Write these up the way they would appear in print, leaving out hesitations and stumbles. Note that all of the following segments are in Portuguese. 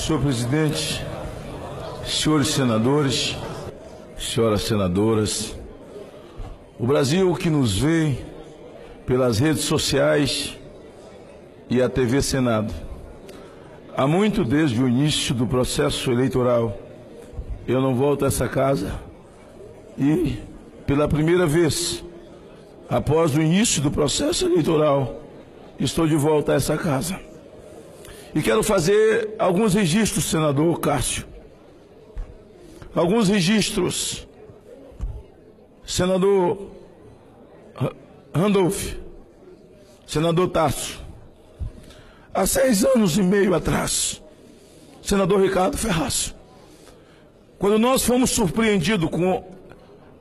Senhor presidente, senhores senadores, senhoras senadoras, o Brasil que nos vê pelas redes sociais e a TV Senado, há muito desde o início do processo eleitoral, eu não volto a essa casa e, pela primeira vez, após o início do processo eleitoral, estou de volta a essa casa. E quero fazer alguns registros, senador Cássio. Alguns registros. Senador Randolph, senador Tasso. Há 6 anos e meio atrás, senador Ricardo Ferraz, quando nós fomos surpreendidos com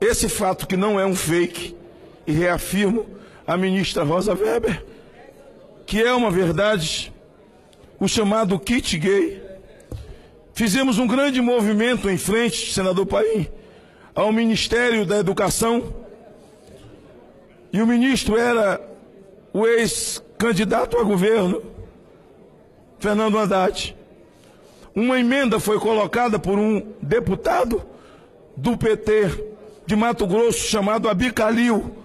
esse fato que não é um fake, e reafirmo a ministra Rosa Weber, que é uma verdade, o chamado kit gay, fizemos um grande movimento em frente, senador Paim, ao Ministério da Educação, e o ministro era o ex-candidato a governo, Fernando Haddad. Uma emenda foi colocada por um deputado do PT de Mato Grosso, chamado Abi Kalil,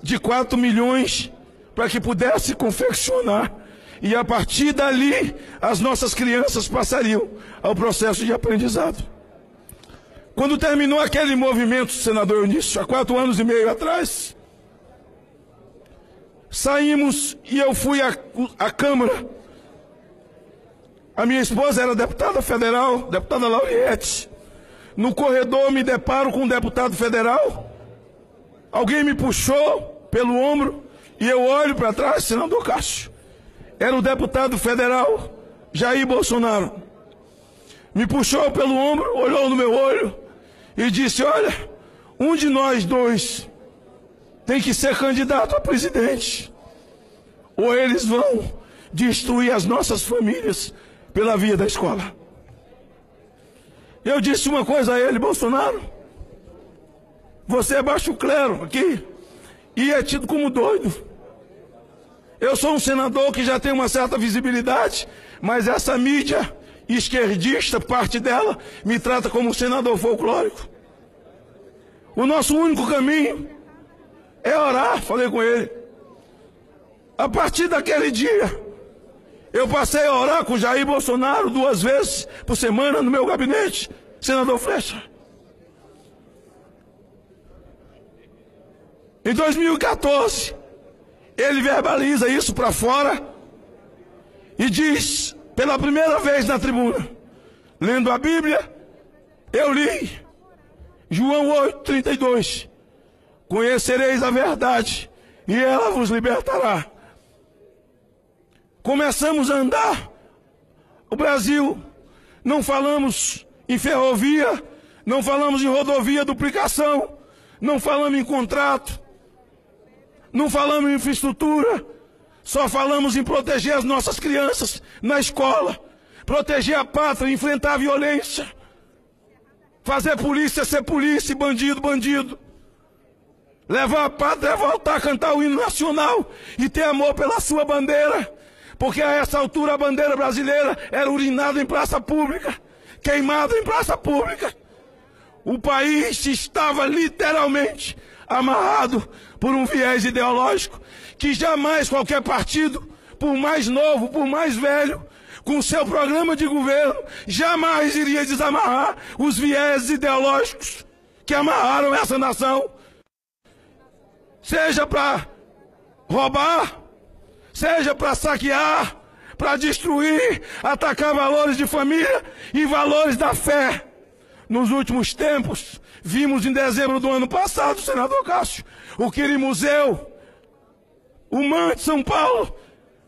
de 4 milhões, para que pudesse confeccionar, e a partir dali as nossas crianças passariam ao processo de aprendizado. Quando terminou aquele movimento, senador Eunício, há 4 anos e meio atrás, saímos e eu fui à Câmara. A minha esposa era deputada federal, deputada Lauriette. No corredor me deparo com um deputado federal. Alguém me puxou pelo ombro e eu olho para trás, senador Cássio. Era o deputado federal Jair Bolsonaro. Me puxou pelo ombro, olhou no meu olho e disse: olha, um de nós dois tem que ser candidato a presidente, ou eles vão destruir as nossas famílias pela via da escola. Eu disse uma coisa a ele: Bolsonaro, você é baixo clero aqui e é tido como doido. Eu sou um senador que já tem uma certa visibilidade, mas essa mídia esquerdista, parte dela, me trata como um senador folclórico. O nosso único caminho é orar, falei com ele. A partir daquele dia, eu passei a orar com Jair Bolsonaro 2 vezes por semana no meu gabinete, senador Flecha. Em 2014, ele verbaliza isso para fora e diz, pela primeira vez na tribuna, lendo a Bíblia, eu li João 8,32. Conhecereis a verdade e ela vos libertará. Começamos a andar o Brasil, não falamos em ferrovia, não falamos em rodovia, duplicação, não falamos em contrato, não falamos em infraestrutura, só falamos em proteger as nossas crianças na escola, proteger a pátria, enfrentar a violência, fazer polícia ser polícia e bandido, bandido. Levar a pátria a voltar a cantar o hino nacional e ter amor pela sua bandeira, porque a essa altura a bandeira brasileira era urinada em praça pública, queimada em praça pública. O país estava literalmente amarrado por um viés ideológico que jamais qualquer partido, por mais novo, por mais velho, com seu programa de governo, jamais iria desamarrar os viés ideológicos que amarraram essa nação. Seja para roubar, seja para saquear, para destruir, atacar valores de família e valores da fé. Nos últimos tempos, vimos em dezembro do ano passado, senador Cássio, o Quirimuseu, o MAN de São Paulo,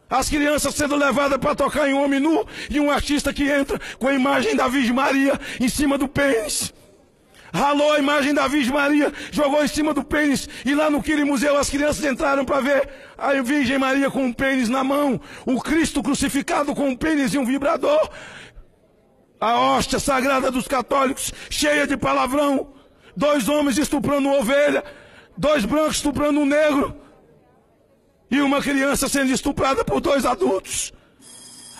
as crianças sendo levadas para tocar em um homem nu e um artista que entra com a imagem da Virgem Maria em cima do pênis. Ralou a imagem da Virgem Maria, jogou em cima do pênis, e lá no Quirimuseu as crianças entraram para ver a Virgem Maria com um pênis na mão, o Cristo crucificado com um pênis e um vibrador, a hóstia sagrada dos católicos cheia de palavrão, 2 homens estuprando uma ovelha, 2 brancos estuprando um negro, e uma criança sendo estuprada por 2 adultos.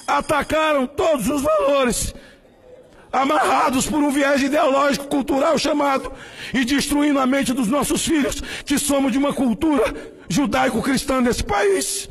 Atacaram todos os valores amarrados por um viés ideológico, cultural chamado, e destruindo a mente dos nossos filhos, que somos de uma cultura judaico-cristã nesse país.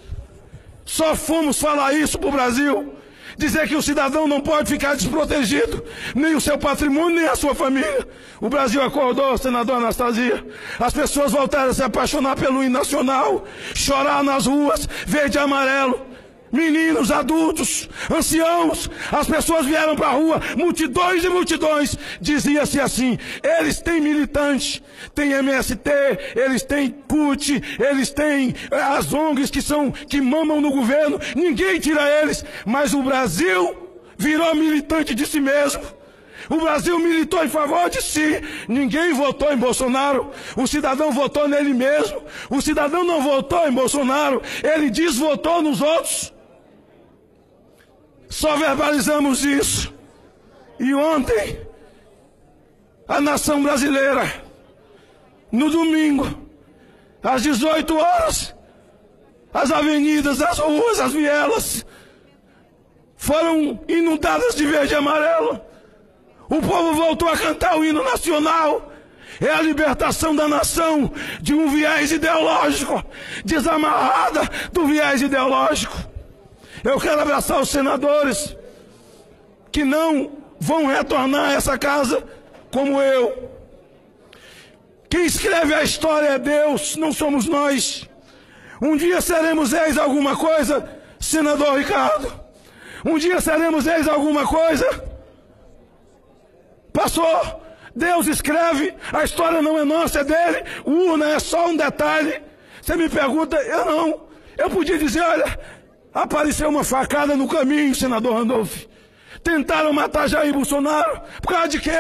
Só fomos falar isso para o Brasil, dizer que o cidadão não pode ficar desprotegido, nem o seu patrimônio, nem a sua família. O Brasil acordou, senador Anastasia. As pessoas voltaram a se apaixonar pelo hino nacional, chorar nas ruas, verde e amarelo. Meninos, adultos, anciãos, as pessoas vieram para a rua, multidões e multidões. Dizia-se assim: eles têm militante, tem MST, eles têm CUT, eles têm as ONGs que mamam no governo, ninguém tira eles, mas o Brasil virou militante de si mesmo. O Brasil militou em favor de si. Ninguém votou em Bolsonaro. O cidadão votou nele mesmo. O cidadão não votou em Bolsonaro, ele desvotou nos outros. Só verbalizamos isso. E ontem, a nação brasileira, no domingo, às 18 horas, as avenidas, as ruas, as vielas, foram inundadas de verde e amarelo. O povo voltou a cantar o hino nacional. É a libertação da nação de um viés ideológico, desamarrada do viés ideológico. Eu quero abraçar os senadores que não vão retornar a essa casa como eu. Quem escreve a história é Deus, não somos nós. Um dia seremos ex alguma coisa, senador Ricardo. Um dia seremos ex alguma coisa. Passou. Deus escreve, a história não é nossa, é dele. Urna é só um detalhe. Você me pergunta, eu não. Eu podia dizer, olha, apareceu uma facada no caminho, senador Randolph. Tentaram matar Jair Bolsonaro. Por causa de quê?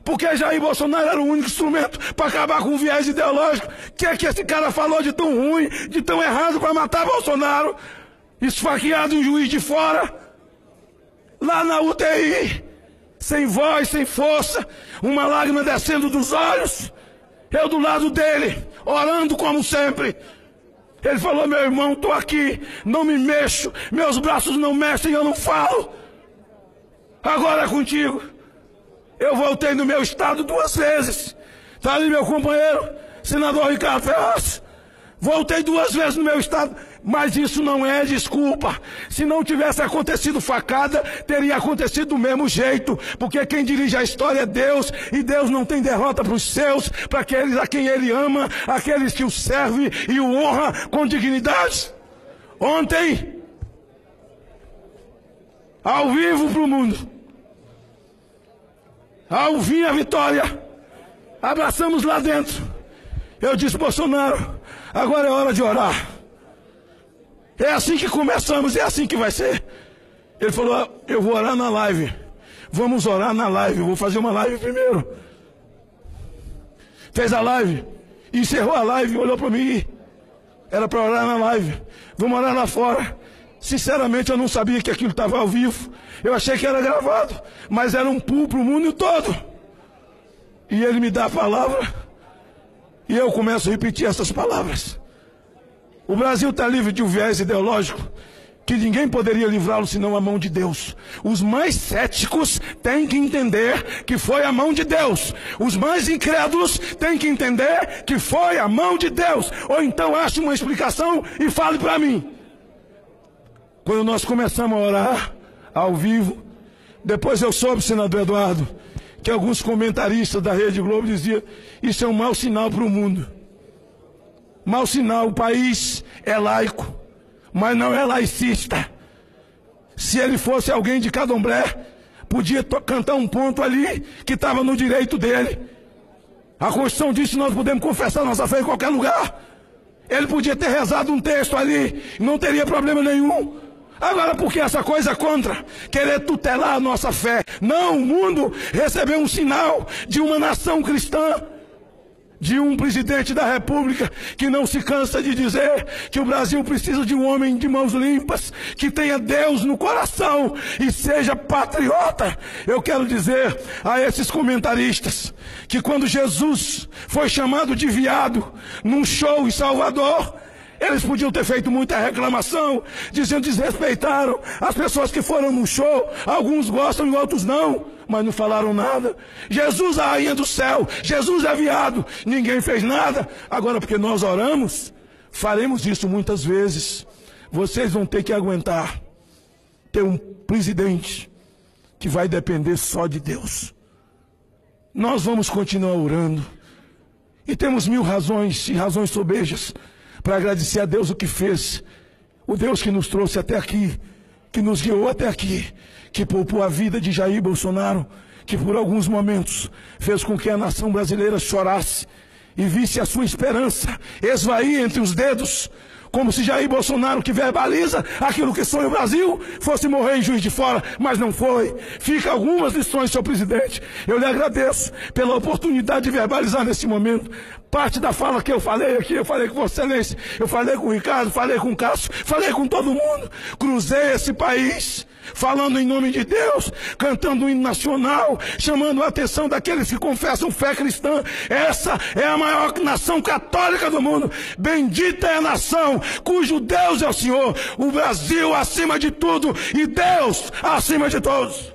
Porque Jair Bolsonaro era o único instrumento para acabar com o viés ideológico. O que é que esse cara falou de tão ruim, de tão errado para matar Bolsonaro? Esfaqueado em Juiz de Fora, lá na UTI, sem voz, sem força, uma lágrima descendo dos olhos. Eu do lado dele, orando como sempre. Ele falou, meu irmão, estou aqui, não me mexo, meus braços não mexem, eu não falo. Agora é contigo. Eu voltei no meu estado 2 vezes. Está ali meu companheiro, senador Ricardo Ferraz. Voltei 2 vezes no meu estado, mas isso não é desculpa. Se não tivesse acontecido facada, teria acontecido do mesmo jeito. Porque quem dirige a história é Deus, e Deus não tem derrota para os seus, para aqueles a quem Ele ama, aqueles que o servem e o honra com dignidade. Ontem, ao vivo para o mundo, ao vir a vitória, abraçamos lá dentro. Eu disse, Bolsonaro, agora é hora de orar. É assim que começamos, é assim que vai ser. Ele falou, eu vou orar na live. Vamos orar na live, vou fazer uma live primeiro. Fez a live, encerrou a live, olhou para mim. Era para orar na live. Vamos orar lá fora. Sinceramente, eu não sabia que aquilo estava ao vivo. Eu achei que era gravado, mas era um pulo para o mundo todo. E ele me dá a palavra, e eu começo a repetir essas palavras. O Brasil está livre de um viés ideológico que ninguém poderia livrá-lo senão a mão de Deus. Os mais céticos têm que entender que foi a mão de Deus. Os mais incrédulos têm que entender que foi a mão de Deus. Ou então ache uma explicação e fale para mim. Quando nós começamos a orar ao vivo, depois eu soube, senador Eduardo, que alguns comentaristas da Rede Globo diziam, isso é um mau sinal para o mundo. Mau sinal, o país é laico, mas não é laicista. Se ele fosse alguém de Candomblé, podia cantar um ponto ali que estava no direito dele. A Constituição diz que nós podemos confessar nossa fé em qualquer lugar. Ele podia ter rezado um texto ali, não teria problema nenhum. Agora, por que essa coisa contra querer tutelar a nossa fé? Não, o mundo recebeu um sinal de uma nação cristã, de um presidente da República que não se cansa de dizer que o Brasil precisa de um homem de mãos limpas, que tenha Deus no coração e seja patriota. Eu quero dizer a esses comentaristas que quando Jesus foi chamado de viado num show em Salvador, Eles podiam ter feito muita reclamação, dizendo que desrespeitaram as pessoas que foram no show. Alguns gostam e outros não, mas não falaram nada. Jesus, a rainha do céu, Jesus é viado, ninguém fez nada. Agora, porque nós oramos, faremos isso muitas vezes. Vocês vão ter que aguentar ter um presidente que vai depender só de Deus. Nós vamos continuar orando. E temos 1000 razões e razões sobejas para agradecer a Deus o que fez. O Deus que nos trouxe até aqui, que nos guiou até aqui, que poupou a vida de Jair Bolsonaro, que por alguns momentos fez com que a nação brasileira chorasse e visse a sua esperança esvair entre os dedos, como se Jair Bolsonaro, que verbaliza aquilo que sonha o Brasil, fosse morrer em Juiz de Fora, mas não foi. Fica algumas lições, senhor presidente. Eu lhe agradeço pela oportunidade de verbalizar nesse momento parte da fala que eu falei aqui. Eu falei com Vossa Excelência, eu falei com o Ricardo, falei com o Cássio, falei com todo mundo. Cruzei esse país falando em nome de Deus, cantando um hino nacional, chamando a atenção daqueles que confessam fé cristã. Essa é a maior nação católica do mundo. Bendita é a nação cujo Deus é o Senhor. O Brasil acima de tudo e Deus acima de todos.